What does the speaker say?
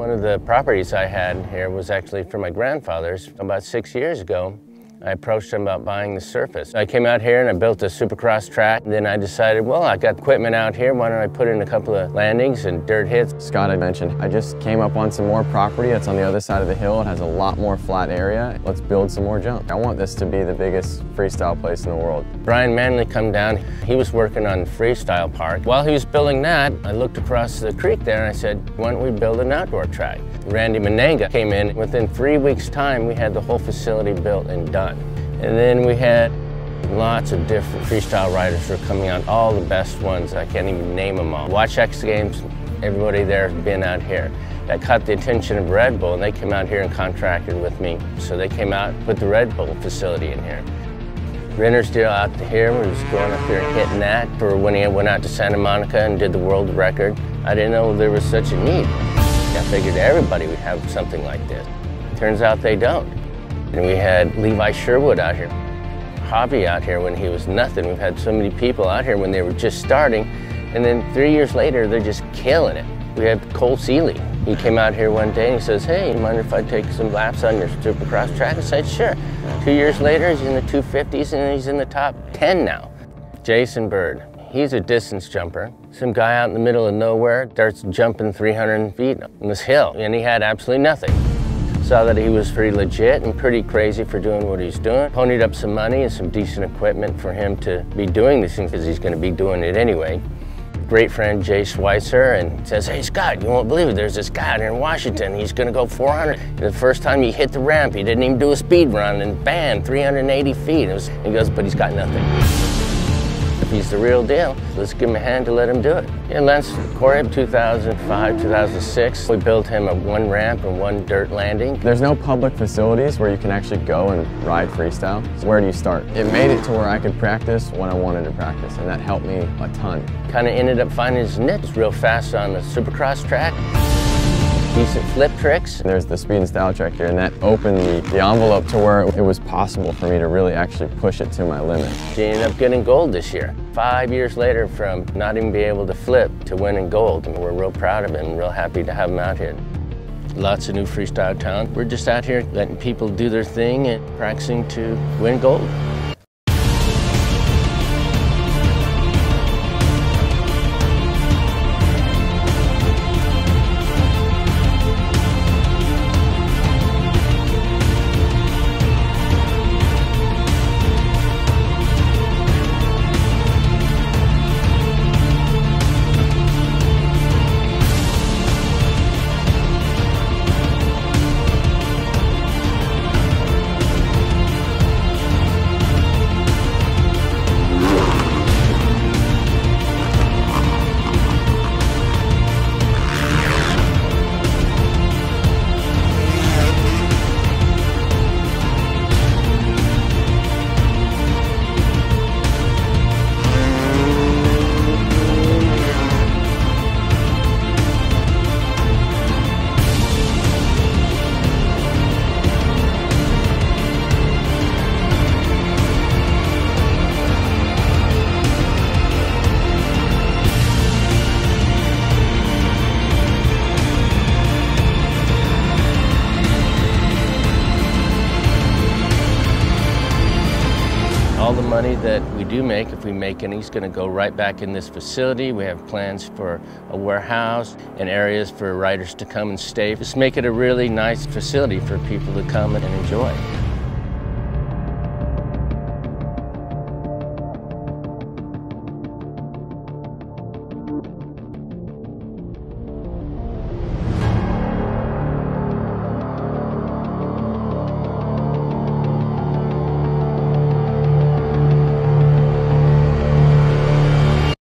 One of the properties I had here was actually for my grandfather's. About 6 years ago, I approached him about buying the surface. I came out here and I built a supercross track. Then I decided, well, I got equipment out here, why don't I put in a couple of landings and dirt hits? Scott had mentioned, I just came up on some more property. It's on the other side of the hill. It has a lot more flat area. Let's build some more jump. I want this to be the biggest freestyle place in the world. Brian Manley come down. He was working on the freestyle park. While he was building that, I looked across the creek there and I said, why don't we build an outdoor track? Randy Menenga came in. Within 3 weeks' time, we had the whole facility built and done. And then we had lots of different freestyle riders who were coming out, all the best ones. I can't even name them all. Watch X Games, everybody there has been out here. That caught the attention of Red Bull, and they came out here and contracted with me. So they came out, put the Red Bull facility in here. Renner's deal out to here, we was going up here and hitting that for when he went out to Santa Monica and did the world record. I didn't know there was such a need. I figured everybody would have something like this. Turns out they don't. And we had Levi Sherwood out here, Hobby out here when he was nothing. We've had so many people out here when they were just starting, and then 3 years later, they're just killing it. We had Cole Seeley. He came out here one day and he says, hey, you mind if I take some laps on your supercross track? I said, sure. 2 years later, he's in the 250s and he's in the top 10 now. Jason Bird, he's a distance jumper. Some guy out in the middle of nowhere starts jumping 300 feet on this hill, and he had absolutely nothing. Saw that he was pretty legit and pretty crazy for doing what he's doing. Ponied up some money and some decent equipment for him to be doing these things because he's going to be doing it anyway. Great friend Jay Schweitzer, and says, hey Scott, you won't believe it, there's this guy out here in Washington, he's going to go 400. And the first time he hit the ramp, he didn't even do a speed run, and bam, 380 feet. He goes, but he's got nothing. If he's the real deal, let's give him a hand to let him do it. Yeah, Lance Corey, 2005, 2006, we built him a one ramp and one dirt landing. There's no public facilities where you can actually go and ride freestyle. So where do you start? It made it to where I could practice when I wanted to practice, and that helped me a ton. Kind of ended up finding his niche real fast on the supercross track. Decent flip tricks. There's the speed and style track here, and that opened the envelope to where it was possible for me to really actually push it to my limit. He ended up getting gold this year. 5 years later from not even being able to flip to winning gold. And we're real proud of him and real happy to have him out here. Lots of new freestyle talent. We're just out here letting people do their thing and practicing to win gold. All the money that we do make, if we make any, is going to go right back in this facility. We have plans for a warehouse and areas for riders to come and stay. Just make it a really nice facility for people to come and enjoy.